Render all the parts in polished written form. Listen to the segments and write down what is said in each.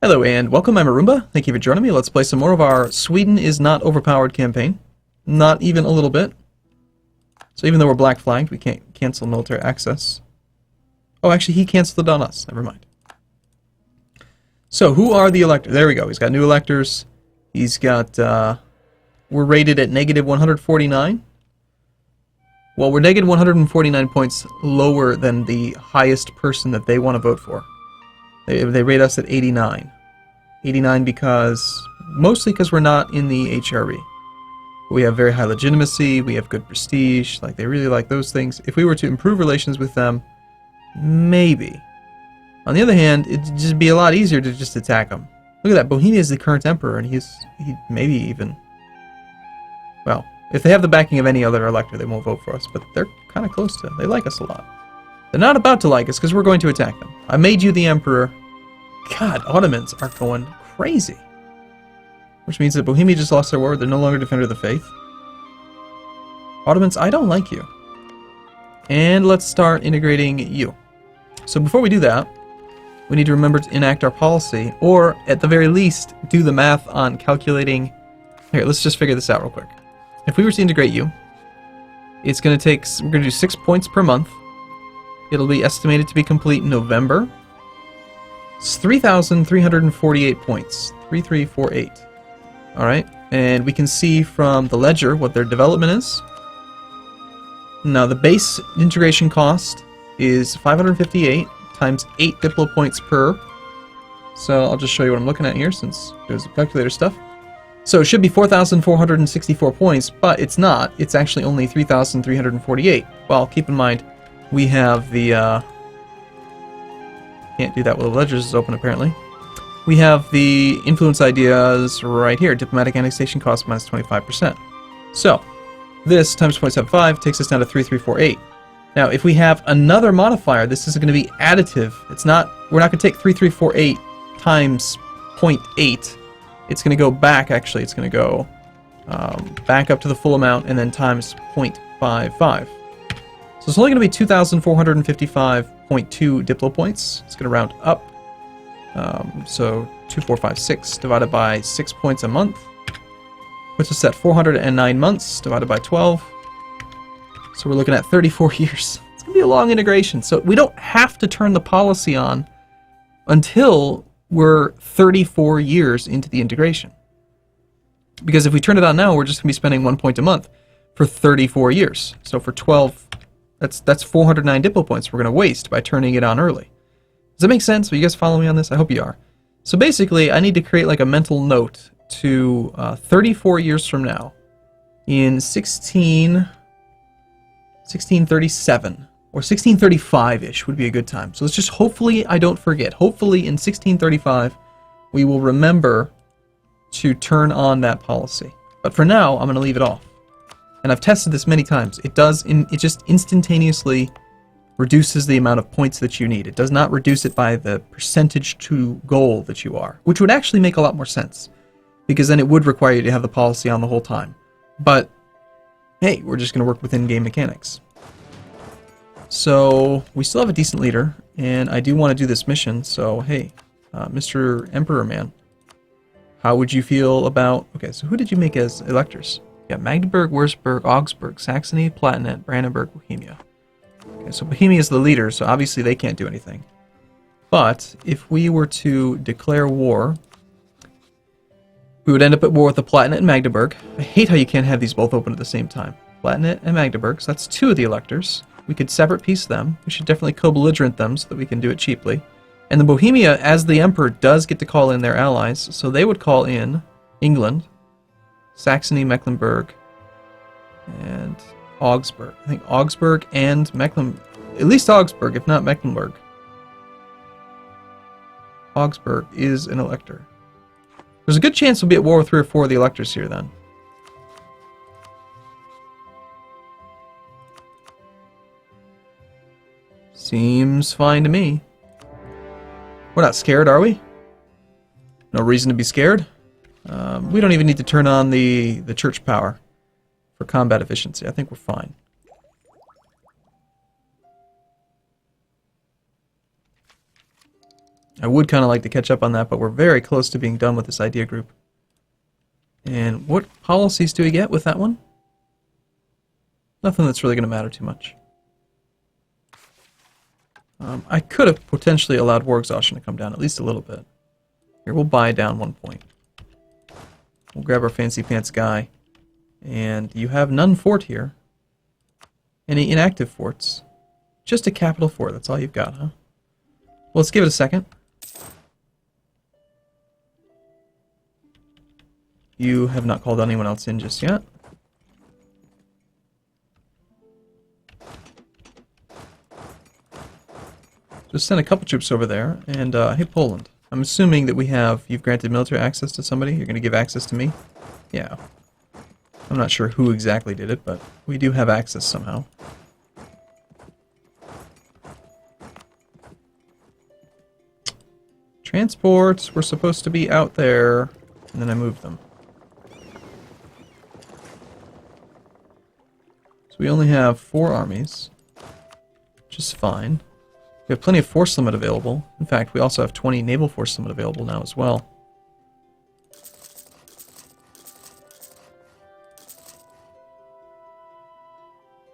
Hello and welcome, I'm Arumba. Thank you for joining me. Let's play some more of our Sweden is not overpowered campaign. Not even a little bit. So even though we're black flagged, we can't cancel military access. Oh, actually he canceled it on us. Never mind. So who are the electors? There we go. He's got new electors. He's got, we're rated at negative 149. Well, we're negative 149 points lower than the highest person that they want to vote for. They rate us at 89. 89 mostly because we're not in the HRE. We have very high legitimacy, we have good prestige, like they really like those things. If we were to improve relations with them, maybe. On the other hand, it'd just be a lot easier to just attack them. Look at that, Bohemia is the current emperor, and he maybe even... Well, if they have the backing of any other elector, they won't vote for us, but they're kind of close to... They like us a lot. They're not about to like us because we're going to attack them. I made you the emperor. God, Ottomans are going crazy. Which means that Bohemia just lost their war. They're no longer defender of the faith. Ottomans, I don't like you. And let's start integrating you. So before we do that, we need to remember to enact our policy, or at the very least, do the math on calculating... Here, let's just figure this out real quick. If we were to integrate you, it's going to take... We're going to do 6 points per month. It'll be estimated to be complete in November. It's 3,348 points. 3348. Alright, and we can see from the ledger what their development is. Now, the base integration cost is 558 times 8 Diplo points per. So I'll just show you what I'm looking at here since there's the calculator stuff. So it should be 4,464 points, but it's not. It's actually only 3,348. Well, keep in mind, we have the, can't do that while the ledgers is open, apparently. We have the influence ideas right here. Diplomatic annexation cost minus 25%. So, this times 0.75 takes us down to 3,348. Now, if we have another modifier, this is going to be additive. It's not, we're not going to take 3,348 times 0.8. It's going to go back, actually. It's going to go back up to the full amount and then times 0.55. So it's only going to be 2,455.2 Diplo points. It's going to round up. So 2,456 divided by 6 points a month puts us at 409 months divided by 12. So we're looking at 34 years. It's going to be a long integration. So we don't have to turn the policy on until we're 34 years into the integration. Because if we turn it on now, we're just going to be spending 1 point a month for 34 years. So for 12... That's 409 Diplo points we're going to waste by turning it on early. Does that make sense? Are you guys following me on this? I hope you are. So basically, I need to create like a mental note to 34 years from now, in 1637, or 1635-ish would be a good time. So let's just, hopefully I don't forget. Hopefully in 1635, we will remember to turn on that policy. But for now, I'm going to leave it off. And I've tested this many times. It just instantaneously reduces the amount of points that you need. It does not reduce it by the percentage to goal that you are, which would actually make a lot more sense, because then it would require you to have the policy on the whole time. But hey, we're just going to work within game mechanics. So we still have a decent leader, and I do want to do this mission. So hey, Mr. Emperor Man, how would you feel about... Okay, so who did you make as electors? Yeah, Magdeburg, Würzburg, Augsburg, Saxony, Palatinate, Brandenburg, Bohemia. Okay, so Bohemia is the leader, so obviously they can't do anything. But if we were to declare war, we would end up at war with the Palatinate and Magdeburg. I hate how you can't have these both open at the same time. Palatinate and Magdeburg, so that's 2 of the electors. We could separate piece them. We should definitely co-belligerent them so that we can do it cheaply. And the Bohemia, as the emperor, does get to call in their allies, so they would call in England, Saxony, Mecklenburg, and Augsburg. I think Augsburg and Mecklenburg, at least Augsburg, if not Mecklenburg. Augsburg is an elector. There's a good chance we'll be at war with 3 or 4 of the electors here then. Seems fine to me. We're not scared, are we? No reason to be scared. We don't even need to turn on the church power for combat efficiency. I think we're fine. I would kind of like to catch up on that, but we're very close to being done with this idea group. And what policies do we get with that one? Nothing that's really going to matter too much. I could have potentially allowed war exhaustion to come down at least a little bit. Here, we'll buy down 1 point. We'll grab our fancy pants guy. And you have none fort here. Any inactive forts? Just a capital fort, that's all you've got, huh? Well, let's give it a second. You have not called anyone else in just yet. Just send a couple troops over there, and hey, Poland. I'm assuming that you've granted military access to somebody. You're going to give access to me? Yeah. I'm not sure who exactly did it, but we do have access somehow. Transports were supposed to be out there, and then I moved them. So we only have 4 armies, which is fine. We have plenty of force limit available. In fact, we also have 20 naval force limit available now as well.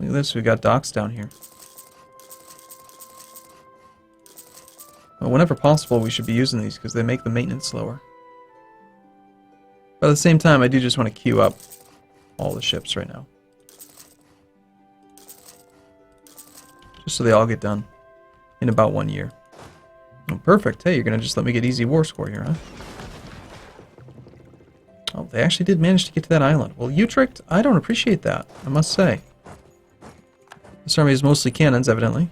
Look at this, we've got docks down here. Well, whenever possible, we should be using these because they make the maintenance slower. But at the same time, I do just want to queue up all the ships right now. Just so they all get done in about 1 year. Oh, perfect. Hey, you're going to just let me get easy war score here, huh? Oh, they actually did manage to get to that island. Well, Utrecht, I don't appreciate that, I must say. This army is mostly cannons, evidently.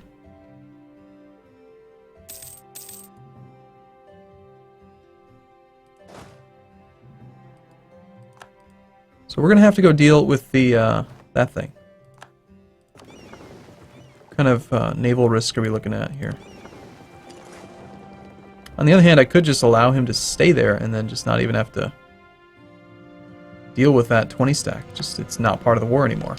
So we're going to have to go deal with the that thing. What kind of naval risk are we looking at here? On the other hand, I could just allow him to stay there and then just not even have to deal with that 20 stack. Just it's not part of the war anymore.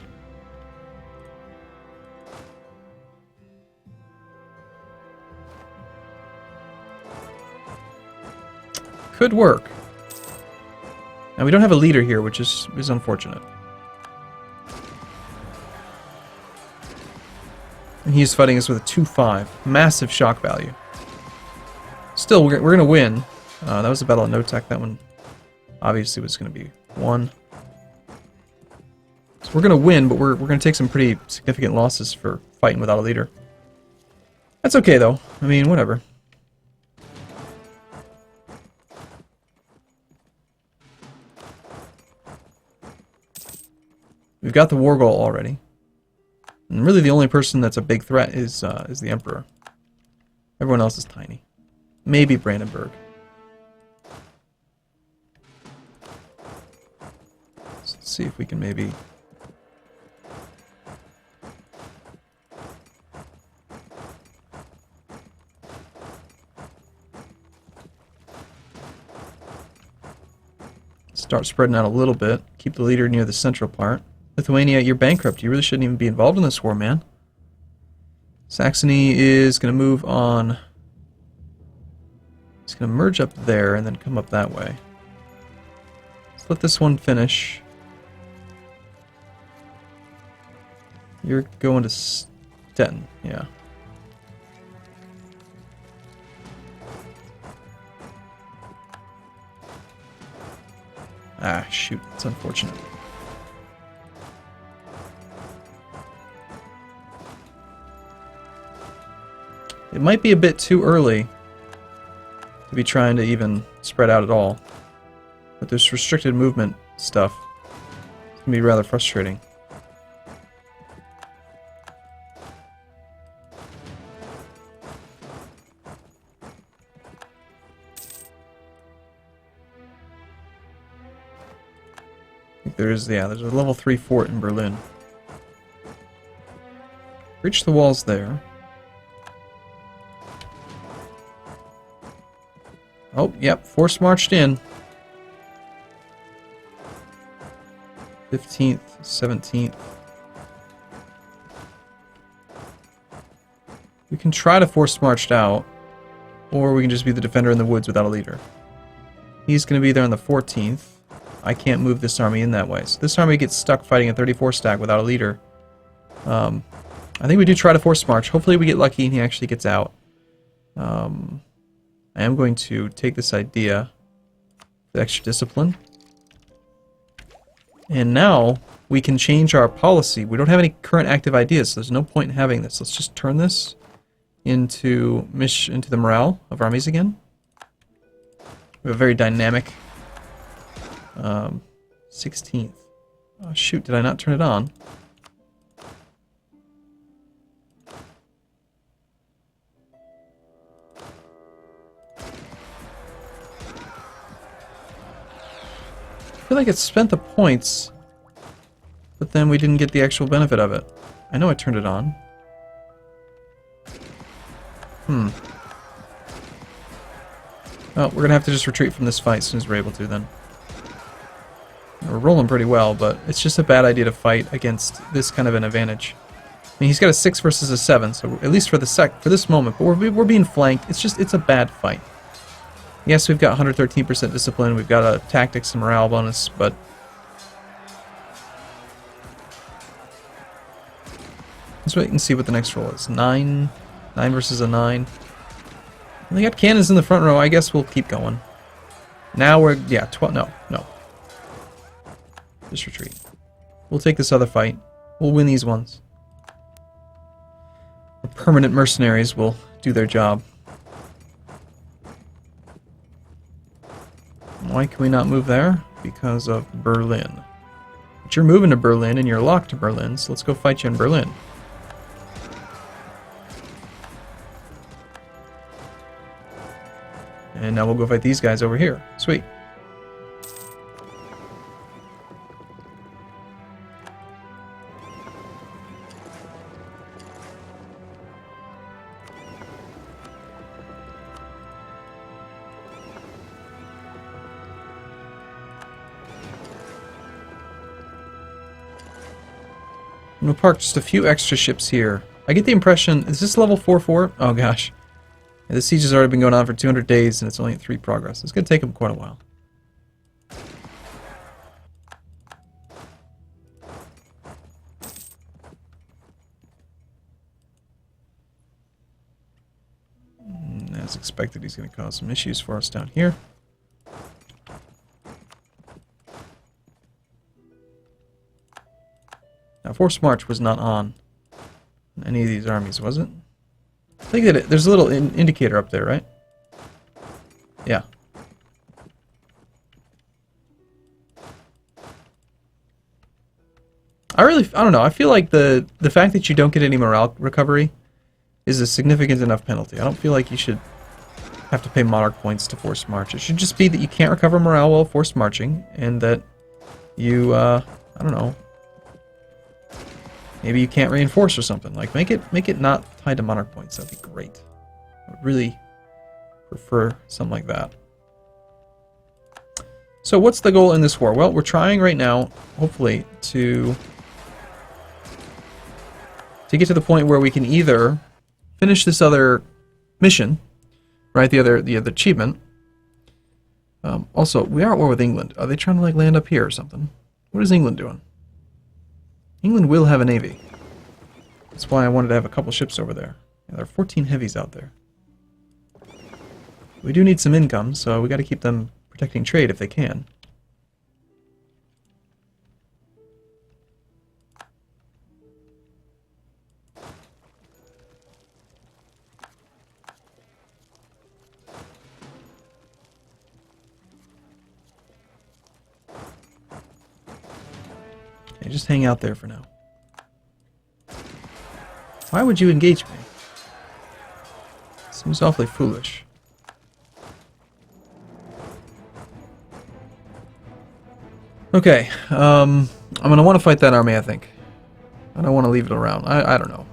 Could work. Now we don't have a leader here, which is unfortunate. And he's fighting us with a 2-5. Massive shock value. Still, we're going to win. That was a battle of no tech. That one obviously was going to be won. So we're going to win, but we're going to take some pretty significant losses for fighting without a leader. That's okay, though. I mean, whatever. We've got the war goal already. And really the only person that's a big threat is the Emperor. Everyone else is tiny. Maybe Brandenburg. So let's see if we can maybe... start spreading out a little bit. Keep the leader near the central part. Lithuania, you're bankrupt. You really shouldn't even be involved in this war, man. Saxony is going to move on. It's going to merge up there and then come up that way. Let's let this one finish. You're going to Stettin, yeah. Ah, shoot. That's unfortunate. It might be a bit too early to be trying to even spread out at all. But this restricted movement stuff can be rather frustrating. There's a level 3 fort in Berlin. Breach the walls there. Oh, yep, force marched in. 15th, 17th. We can try to force march out. Or we can just be the defender in the woods without a leader. He's going to be there on the 14th. I can't move this army in that way. So this army gets stuck fighting a 34 stack without a leader. I think we do try to force march. Hopefully we get lucky and he actually gets out. I am going to take this idea with extra discipline. And now we can change our policy. We don't have any current active ideas, so there's no point in having this. Let's just turn this into the morale of armies again. We have a very dynamic 16th. Oh shoot, did I not turn it on? I feel like it spent the points, but then we didn't get the actual benefit of it. I know I turned it on. Well, we're gonna have to just retreat from this fight as soon as we're able to then. We're rolling pretty well, but it's just a bad idea to fight against this kind of an advantage. I mean, he's got a 6 versus a 7, so at least for this moment, but we're being flanked. It's a bad fight. Yes, we've got 113% discipline, we've got a tactics and morale bonus, but let's wait and see what the next roll is. 9 versus a 9. And they got cannons in the front row. I guess we'll keep going. Now we're, yeah, 12, no. Just retreat. We'll take this other fight. We'll win these ones. The permanent mercenaries will do their job. Why can we not move there? Because of Berlin. But you're moving to Berlin and you're locked to Berlin, so let's go fight you in Berlin. And now we'll go fight these guys over here. Sweet. I'm gonna park just a few extra ships here. I get the impression, is this level 4-4? Oh gosh. Yeah, the siege has already been going on for 200 days and it's only at 3 progress. It's gonna take them quite a while. As expected, he's gonna cause some issues for us down here. Now, Forced March was not on any of these armies, was it? I think that there's a little indicator up there, right? Yeah. I don't know. I feel like the fact that you don't get any morale recovery is a significant enough penalty. I don't feel like you should have to pay monarch points to Forced March. It should just be that you can't recover morale while forced marching, and that you, I don't know. Maybe you can't reinforce or something. Like, make it not tied to monarch points. That'd be great. I would really prefer something like that. So what's the goal in this war? Well, we're trying right now, hopefully, to get to the point where we can either finish this other mission, right? The other achievement. Also, we are at war with England. Are they trying to like land up here or something? What is England doing? England will have a navy. That's why I wanted to have a couple ships over there. Yeah, there are 14 heavies out there. We do need some income, so we got to keep them protecting trade if they can. Okay, just hang out there for now. Why would you engage me? Seems awfully foolish. Okay, I'm going to want to fight that army, I think. I don't want to leave it around. I don't know.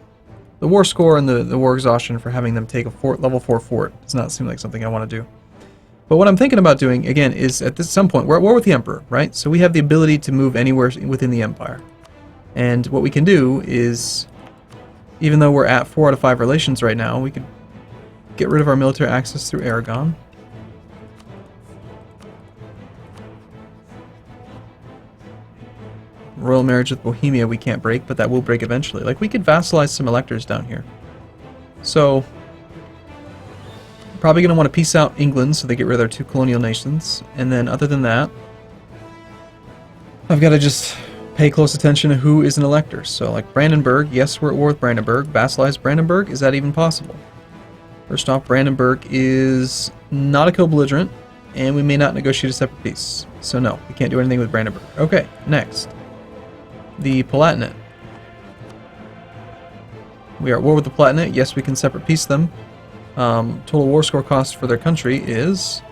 The war score and the war exhaustion for having them take a level 4 fort does not seem like something I want to do. But what I'm thinking about doing, again, is at some point, we're at war with the Emperor, right? So we have the ability to move anywhere within the Empire. And what we can do is, even though we're at 4 out of 5 relations right now, we could get rid of our military access through Aragon. Royal marriage with Bohemia we can't break, but that will break eventually. Like, we could vassalize some electors down here. So, probably going to want to peace out England so they get rid of their 2 colonial nations. And then, other than that, I've got to just pay close attention to who is an elector. So, like, Brandenburg, yes, we're at war with Brandenburg. Vassalize Brandenburg, is that even possible? First off, Brandenburg is not a co-belligerent, and we may not negotiate a separate peace. So no, we can't do anything with Brandenburg. Okay, next. The Palatinate. We are at war with the Palatinate. Yes, we can separate peace them. Total war score cost for their country is...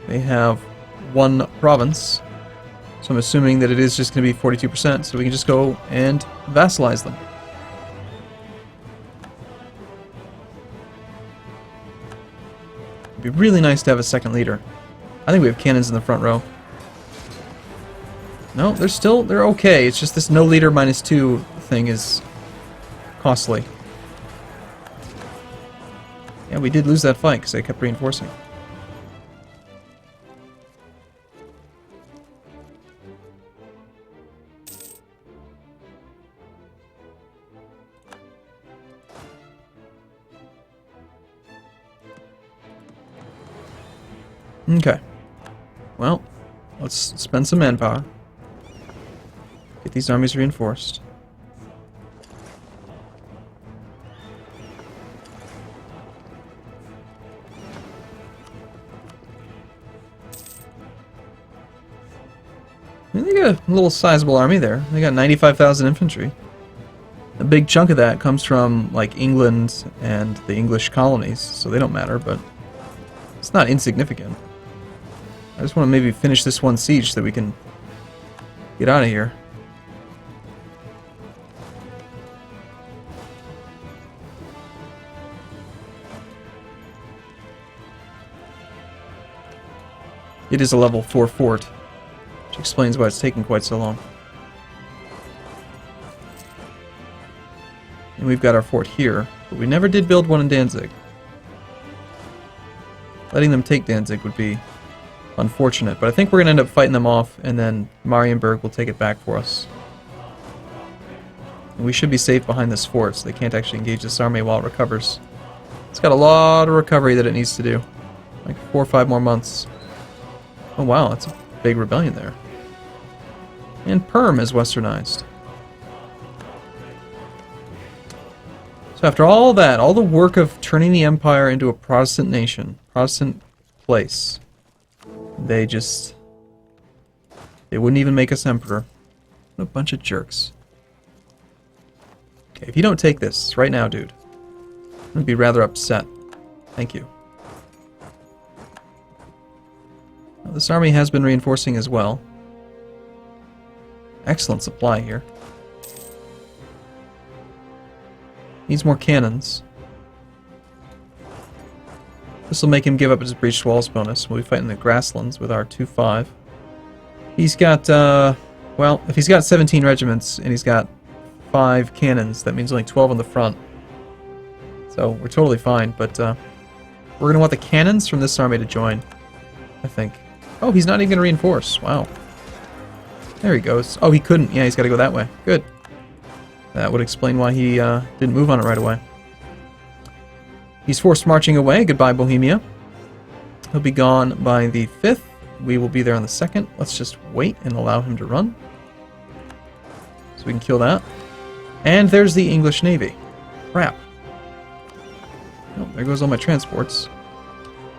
They have 1 province. So I'm assuming that it is just going to be 42%, so we can just go and vassalize them. It'd be really nice to have a second leader. I think we have cannons in the front row. No, they're okay. It's just this no leader -2 thing is costly. Yeah, we did lose that fight because they kept reinforcing. Okay. Well, let's spend some manpower. Get these armies reinforced. I mean, they got a little sizable army there. They got 95,000 infantry. A big chunk of that comes from, like, England and the English colonies, so they don't matter, but it's not insignificant. I just want to maybe finish this one siege so that we can get out of here. It is a level 4 fort, which explains why it's taking quite so long. And we've got our fort here, but we never did build one in Danzig. Letting them take Danzig would be unfortunate, but I think we're going to end up fighting them off, and then Marienburg will take it back for us. And we should be safe behind this fort, so they can't actually engage this army while it recovers. It's got a lot of recovery that it needs to do. Like 4 or 5 more months. Oh wow, that's a big rebellion there. And Perm is westernized. So after all that, all the work of turning the empire into a Protestant nation, Protestant place, they wouldn't even make us emperor. What a bunch of jerks. Okay, if you don't take this right now, dude, I'm gonna be rather upset. Thank you. Well, this army has been reinforcing as well. Excellent supply here. Needs more cannons. This will make him give up his breached walls bonus. We'll be fighting the grasslands with our 2-5. He's got, well, if he's got 17 regiments and he's got 5 cannons, that means only 12 on the front. So we're totally fine, but we're going to want the cannons from this army to join, I think. Oh, he's not even going to reinforce. Wow. There he goes. Oh, he couldn't. Yeah, he's got to go that way. Good. That would explain why he didn't move on it right away. He's forced marching away. Goodbye, Bohemia. He'll be gone by the 5th. We will be there on the 2nd. Let's just wait and allow him to run. So we can kill that. And there's the English Navy. Crap. Oh, there goes all my transports.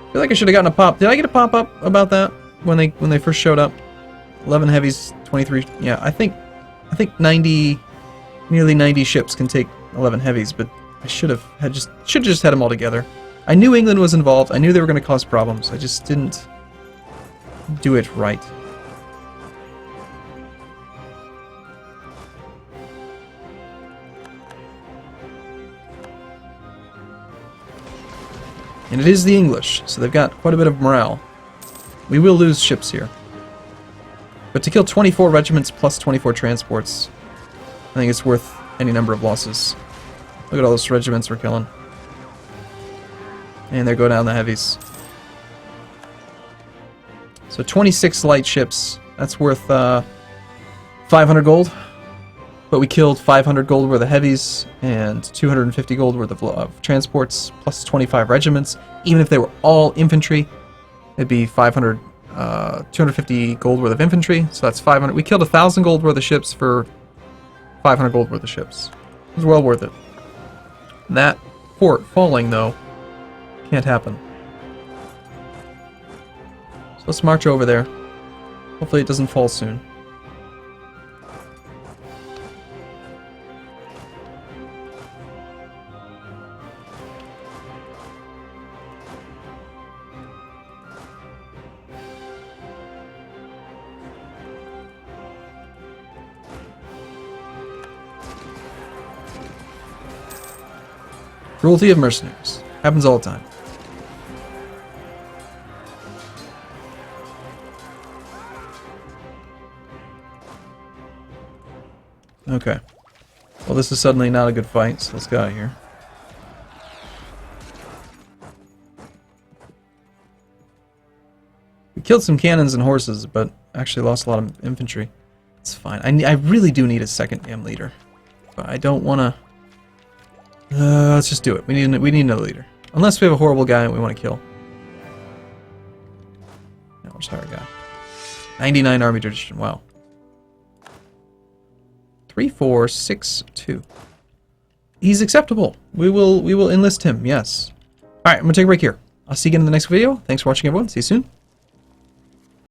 I feel like I should have gotten a pop. Did I get a pop-up about that when they first showed up? 11 heavies, 23... Yeah, I think 90... Nearly 90 ships can take 11 heavies, but I should have just had them all together. I knew England was involved. I knew they were going to cause problems. I just didn't do it right. And it is the English, so they've got quite a bit of morale. We will lose ships here. But to kill 24 regiments plus 24 transports, I think it's worth any number of losses. Look at all those regiments we're killing. And there go down the heavies. So 26 light ships. That's worth 500 gold. But we killed 500 gold worth of heavies and 250 gold worth of transports, plus 25 regiments. Even if they were all infantry, it'd be 250 gold worth of infantry. So that's 500. We killed 1,000 gold worth of ships for 500 gold worth of ships. It was well worth it. That fort falling, though, can't happen. So let's march over there. Hopefully it doesn't fall soon. Cruelty of mercenaries. Happens all the time. Okay. Well, this is suddenly not a good fight, so let's get out of here. We killed some cannons and horses, but actually lost a lot of infantry. It's fine. I really do need a second damn leader. But I don't want to... let's just do it. We need another leader. Unless we have a horrible guy that we want to kill. No, we'll just hire a guy. 99 army tradition. Wow. 3, 4, 6, 2. He's acceptable. We will enlist him. Yes. All right. I'm gonna take a break here. I'll see you again in the next video. Thanks for watching, everyone. See you soon.